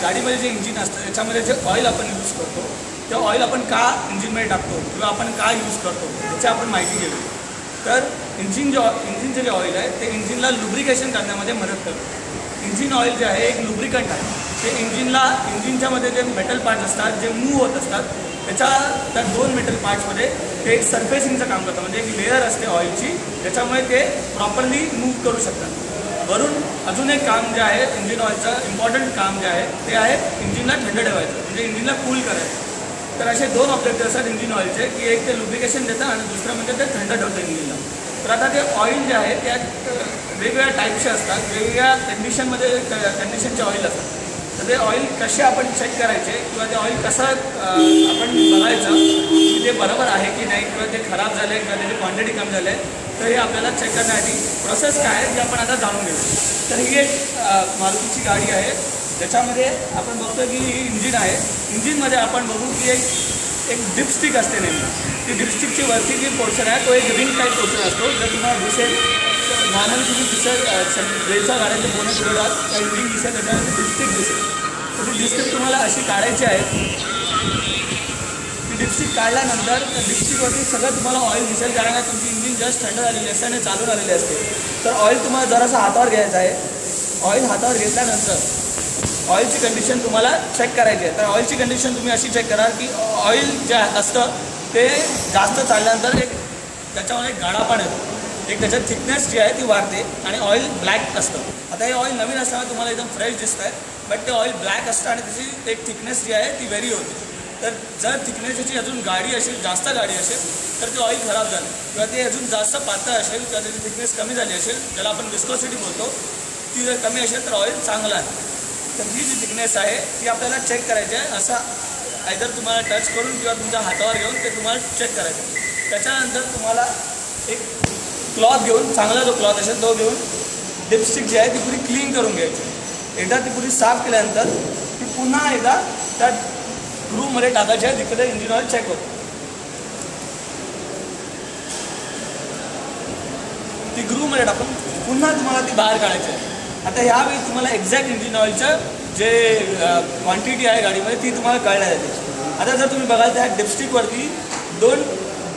गाडीमध्ये जे इंजिन असतं त्याच्यामध्ये जे ऑइल आपण यूज करतो ते ऑइल आपण का इंजिनमध्ये टाकतो किंवा आपण का यूज करतो याची आपण माहिती घेऊ. तर इंजिनचे जे ऑइल आहे ते इंजिनला लुब्रिकेशन करण्यामध्ये मदत करतं. इंजिन ऑइल जे आहे एक लुब्रिकंट आहे. ते इंजिनच्यामध्ये जे मेटल पार्ट्स असतात जे मूव्ह होत असतात त्या 2 मेटल पार्ट्समध्ये ते एक सरफेसिंगचं काम करतं. म्हणजे एक लेअर असते ऑइलची त्याच्यामुळे ते प्रॉपरली मूव्ह करू शकतात. वरून अजून एक काम जे आहे इंजिन ऑइलचं इम्पॉर्टंट काम जे आहे ते आहे इंजिनला थंड ठेवायचं म्हणजे इंजिनला कूल करायचं. तर असे 2 ऑब्जेक्टिव्ह असतात इंजिन ऑइलचे की एक ते लुब्रिकेशन देतं आणि दुसरं म्हणजे ते थंड ठेवतं इंजिनला. तर आता ते ऑइल जे आहे त्यात वेगवेगळ्या टाईपचे असतात, वेगवेगळ्या कंडिशनचे ऑइल असतात. तर ते ऑइल कसे आपण चेक करायचे किंवा ते ऑइल कसं आपण बघायचं की ते बरोबर आहे की नाही किंवा ते खराब झालं आहे किंवा त्याची क्वांटिटी कमी झाली आहे तर हे आपल्याला चेक करण्यासाठी प्रोसेस काय आहे ते आपण आता जाणून घेऊ. तर ही एक मारुतीची गाडी आहे ज्याच्यामध्ये आपण बघतो की ही इंजिन आहे. इंजिनमध्ये आपण बघू की एक डिपस्टिक असते नेहमी. ती डिपस्टिकची वरती जी पोर्शन आहे तो एक रिंग टाईप पोर्शन असतो. जर तुम्हाला दिसेल नॉर्मली तुम्ही रेलच्या गाड्यांचे बोनट उघडाल त्या रिंग दिसेल त्याच्यामध्ये डिपस्टिक दिसेल. तर ती डिपस्टिक तुम्हाला अशी काढायची आहे. ती डिपस्टिक काढल्यानंतर त्या डिपस्टिकवरती सगळं तुम्हाला ऑइल दिसेल कारण का तुमची इंजिन जस्ट थंड झालेली असते आणि चालू झालेली असते. तर ऑइल तुम्हाला जरासं हातावर घ्यायचं आहे. ऑइल हातावर घेतल्यानंतर ऑइलची कंडिशन तुम्हाला चेक करायची आहे. तर ऑइलची कंडिशन तुम्ही अशी चेक करा की ऑइल जे असतं ते जास्त चालल्यानंतर एक त्याच्यामध्ये गाढापण येतो. एक त्याच्यात थिकनेस जी आहे ती वाढते आणि ऑइल ब्लॅक असतं. आता हे ऑइल नवीन असल्यामुळे तुम्हाला एकदम फ्रेश दिसत आहे बट ते ऑइल ब्लॅक असतं आणि त्याची एक थिकनेस जी आहे ती व्हेरी होते. तर जर थिकनेसची अजून जास्त गाडी असेल तर ते ऑइल खराब झालं किंवा ते अजून जास्त पातळ असेल किंवा त्याची थिकनेस कमी झाली असेल ज्याला आपण विस्कोसिटी बोलतो ती जर कमी असेल तर ऑइल चांगलं आहे. तर ही जी थिकनेस आहे ती आपल्याला चेक करायची आहे. असा आयदर तुम्हाला टच करून किंवा तुमच्या हातावर घेऊन ते तुम्हाला चेक करायचं. त्याच्यानंतर तुम्हाला एक क्लॉथ घेऊन चांगला जो क्लॉथ असेल तो घेऊन डिपस्टिक जी आहे ती पुरी क्लीन करून घ्यायची. एकदा ती पुरी साफ केल्यानंतर ती पुन्हा एकदा त्या ग्रूमध्ये टाकायची आहे जिकडे इंजिन ऑइल चेक होतं. ती ग्रूमध्ये टाकून पुन्हा तुम्हाला ती बाहेर काढायची आहे. आता ह्यावेळी तुम्हाला एक्झॅक्ट इंजिन ऑइलचं जे क्वांटिटी आहे गाडीमध्ये ती तुम्हाला कळण्यात येते. आता जर तुम्ही बघाल त्या डिपस्टिकवरती 2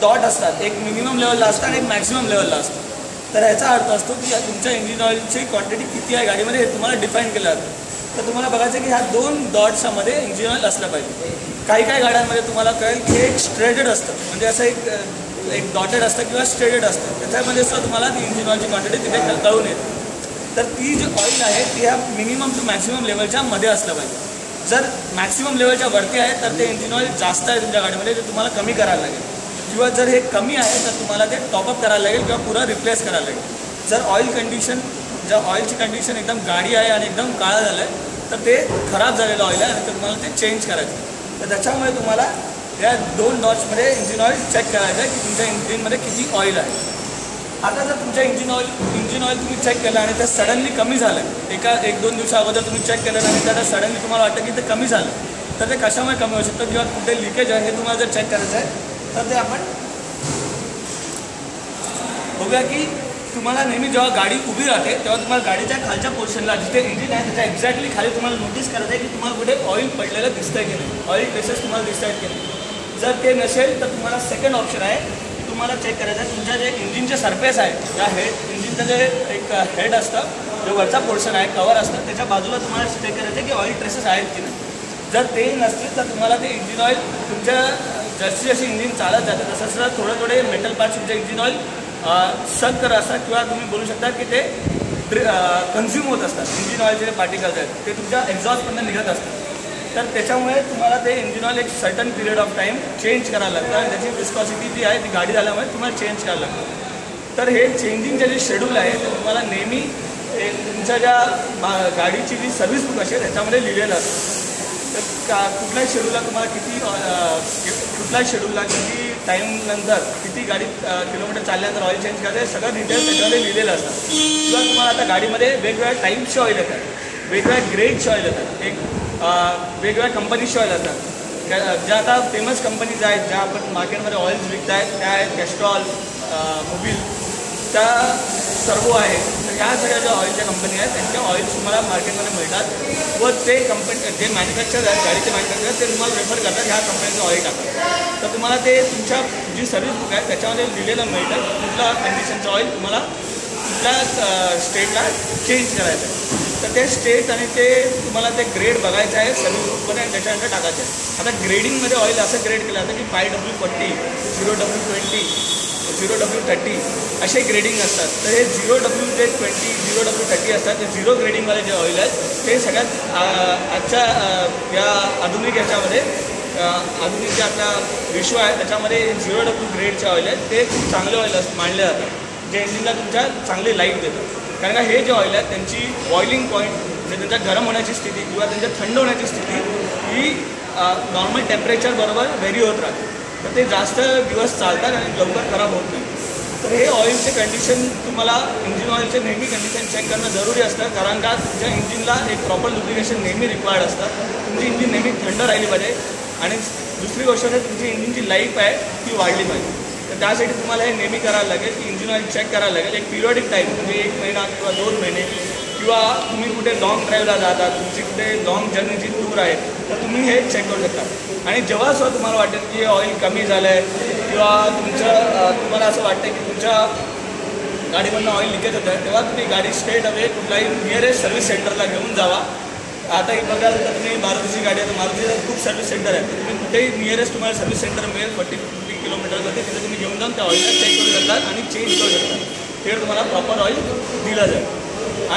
डॉट असतात. एक मिनिमम लेवलला असतं आणि एक मॅक्सिमम लेवलला असतं. तर ह्याचा अर्थ असतो की तुमच्या इंजिन ऑइलची क्वांटिटी किती आहे गाडीमध्ये हे तुम्हाला डिफाईन केलं जातं. तर तुम्हाला बघायचं की ह्या 2 डॉट्समध्ये इंजिन ऑइल असलं पाहिजे. काही गाड्यांमध्ये तुम्हाला कळेल की एक स्ट्रेटेड असतं म्हणजे असं एक डॉटेड असतं किंवा स्ट्रेटेड असतं. त्याच्यामध्ये सुद्धा तुम्हाला ती इंजिन ऑइलची क्वांटिटी तिथे कळून येते. तर ती जी ऑइल आहे ती ह्या मिनिमम टू मॅक्सिमम लेवलच्या मध्ये असलं पाहिजे. जर मॅक्सिमम लेवलच्या वरती आहे तर ते इंजिन ऑइल जास्त आहे तुमच्या गाडीमध्ये ते तुम्हाला कमी करायला लागेल किंवा जर हे कमी आहे तर तुम्हाला ते टॉपअप करायला लागेल किंवा पुरा रिप्लेस करायला लागेल. जर ऑइलची कंडिशन एकदम गाडी आहे आणि एकदम काळा झालं आहे तर ते खराब झालेलं ऑइल आहे आणि तर तुम्हाला ते चेंज करायचं. तर त्याच्यामुळे तुम्हाला या 2 डॉट्समध्ये इंजिन ऑइल चेक करायचं आहे की तुमच्या इंजिनमध्ये किती ऑइल आहे. आता जर तुमच्या इंजिन ऑइल तुम्ही चेक केलं आणि ते सडनली कमी झालं 1-2 दिवसा अगोदर तुम्ही चेक केलं आणि त्याला सडनली तुम्हाला वाटतं की ते कमी झालं तर ते कशामुळे कमी होऊ शकतं किंवा कुठे लिकेज आहे हे तुम्हाला जर चेक करायचं आहे तर ते आपण बघूया की तुम्हाला नेहमी जेव्हा गाडी उभी राहते तेव्हा तुम्हाला गाडीच्या खालच्या पोर्शनला जिथे इंजिन आहे त्याच्या एक्झॅक्टली खाली तुम्हाला नोटीस करायचं आहे की तुम्हाला कुठे ऑइल पडलेलं दिसतंय की नाही, ऑइल ट्रेसेस तुम्हाला दिसत आहेत की नाही. जर ते नसेल तर तुम्हाला सेकंड ऑप्शन आहे तुम्हाला चेक करायचं आहे तुमच्या जे इंजिनचे सरफेस आहे या इंजिनचं जे एक हेड असतं जो वरचा पोर्शन आहे कवर असतं त्याच्या बाजूला तुम्हाला चेक करायचं आहे की ऑइल ट्रेसेस आहेत की नाही. जर तेही नसतील तर तुम्हाला ते इंजिन ऑइल तुमच्या जशी इंजिन चालत जातं तसं थोडे मेटल पार्ट्स तुमच्या इंजिन ऑइल सक करत असतात किंवा तुम्ही बोलू शकता की ते कन्झ्युम होत असतात. इंजिन ऑइलचे जे पार्टिकल्स आहेत ते तुमच्या एक्झॉस्टमधून निघत असतात. तर त्याच्यामुळे तुम्हाला ते इंजिन ऑइल एक certain period of time change करायला लागतं आणि त्याची विस्कॉसिटी जी आहे ती गाडी झाल्यामुळे तुम्हाला चेंज करायला लागतं. तर हे चेंजिंगचे जे शेड्यूल आहे ते तुम्हाला नेहमी तुमच्या ज्या गाडीची जी सर्व्हिस बुक असेल त्याच्यामध्ये लिहिलेलं असतं. तर कुठल्याही शेड्यूलला तुम्हाला किती टाईमनंतर किती गाडी किलोमीटर चालल्यानंतर ऑइल चेंज करायचं सगळं डिटेल्स त्याच्यामध्ये लिहिलेलं असतं. किंवा तुम्हाला आता गाडीमध्ये वेगवेगळ्या टाईपचे ऑइल येतात, वेगवेगळ्या ग्रेडचे ऑइल येतात, एक वेगवेगळ्या कंपनीचे ऑइल असतात. ज्या आता फेमस कंपनीज आहेत ज्या आपण मार्केटमध्ये ऑइल्स विकत आहेत त्या आहेत कॅस्ट्रॉल, मोबिल. त्या सर्वो आहे. तर ह्या सगळ्या ज्या ऑइलच्या कंपनी आहेत त्यांच्या ऑइल्स तुम्हाला मार्केटमध्ये मिळतात व ते कंपनी जे मॅन्युफॅक्चर आहेत गाडीचे मॅन्युफॅक्चर ते तुम्हाला रेफर करतात ह्या कंपनीचं ऑइल टाकतात. तर तुम्हाला ते तुमच्या जी सर्व्हिस बुक आहे त्याच्यामध्ये लिहिलेलं मिळतं कुठला कंडिशनचं ऑइल तुम्हाला कुठल्या स्टेटला चेंज करायचं आहे. तर ते स्टेट आणि ते तुम्हाला ते ग्रेड बघायचं आहे सर्व्हिस बुकमध्ये आणि त्याच्यानंतर टाकायचं आहे. आता ग्रेडिंगमध्ये ऑइल असं ग्रेड केलं जातं की 5W40, 0W20, 0W30 असे ग्रेडिंग असतात. तर हे 0W20, 0W30 असतात ते 0 ग्रेडिंगवाले जे ऑइल आहेत ते सगळ्यात आजच्या या आधुनिक याच्यामध्ये आधुनिक जे आपला विश्व आहे त्याच्यामध्ये 0W ग्रेडचे ऑइल आहेत ते खूप चांगले ऑइल मानले जातात जे इंजिनला तुमच्या चांगली लाईफ देतात. कारण का हे जे ऑइल आहेत त्यांची बॉइलिंग पॉईंट म्हणजे त्यांच्या गरम होण्याची स्थिती किंवा त्यांच्या थंड होण्याची स्थिती ही नॉर्मल टेम्परेचरबरोबर व्हेरी होत राहते. तर ते जास्त दिवस चालतात आणि लवकर खराब होत नाही. तर हे ऑइलचे कंडिशन तुम्हाला इंजिन ऑइलचे नेहमी कंडिशन चेक करणं जरुरी असतं. कारण का तुमच्या इंजिनला एक प्रॉपर लुब्रिकेशन नेहमी रिक्वायर्ड असतं. तुमची इंजिन नेहमी थंड राहिली पाहिजे आणि दुसरी गोष्ट म्हणजे तुमची इंजिनची लाईफ आहे ती वाढली पाहिजे. तर त्यासाठी तुम्हाला हे नेहमी करायला लागेल की इंजिन ऑइल चेक करायला लागेल एक पिरियॉडिक टाईम म्हणजे 1 महिना किंवा 2 महिने किंवा तुम्ही कुठे लाँग ड्राईव्हला जाता तुमची कुठे लाँग जर्नीची टूर आहे तर तुम्ही हे चेक करू शकता. आणि जेव्हा सुद्धा तुम्हाला वाटेल की ऑइल कमी झालं आहे किंवा तुम्हाला असं वाटतं की तुमच्या गाडीमधनं ऑइल लिकेज होतं आहे तेव्हा तुम्ही गाडी स्ट्रेट अवे कुठलाही नियरेस्ट सर्व्हिस सेंटरला घेऊन जावा. आता ही बघाल तर तुम्ही मारुतीची गाडी आहे तर मारुतीचं खूप सर्व्हिस सेंटर आहे. तुम्ही कुठेही नियरेस्ट तुम्हाला सर्व्हिस सेंटर मिळेल 40-50 किलोमीटरमध्ये तिथे तुम्ही घेऊन जाऊन त्या ऑइलला चेक करू शकतात आणि चेंज करू शकता. तिकडे तुम्हाला प्रॉपर ऑइल दिलं जाईल.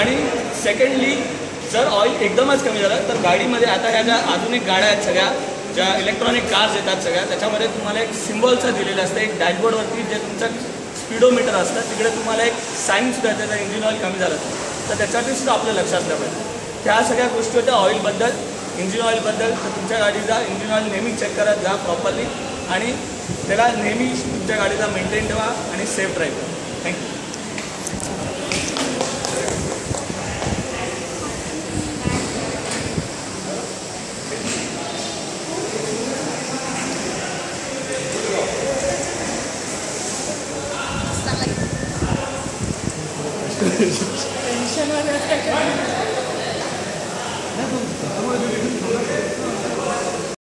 आणि सेकंडली जर ऑइल एकदमच कमी झालं तर गाडीमध्ये आता ह्या ज्या आधुनिक गाड्या आहेत सगळ्या ज्या इलेक्ट्रॉनिक कार्स येतात सगळ्या त्याच्यामध्ये तुम्हाला एक सिम्बॉलचं दिलेलं असतं एक डॅशबोर्डवरती जे तुमचं स्पीडोमीटर असतं तिकडे तुम्हाला एक साईनसुद्धा येतं जर इंजिन ऑइल कमी झालं तर त्याच्यासाठी सुद्धा आपलं लक्ष असलं पाहिजे. त्या सगळ्या गोष्टी होत्या ऑइलबद्दल इंजिन ऑइलबद्दल. तर तुमच्या गाडीचा इंजिन ऑइल नेहमी चेक करत जा प्रॉपरली आणि त्याला नेहमी तुमच्या गाडीला मेंटेन ठेवा आणि सेफ ड्राईव्ह करा. थँक्यू. टेन्शन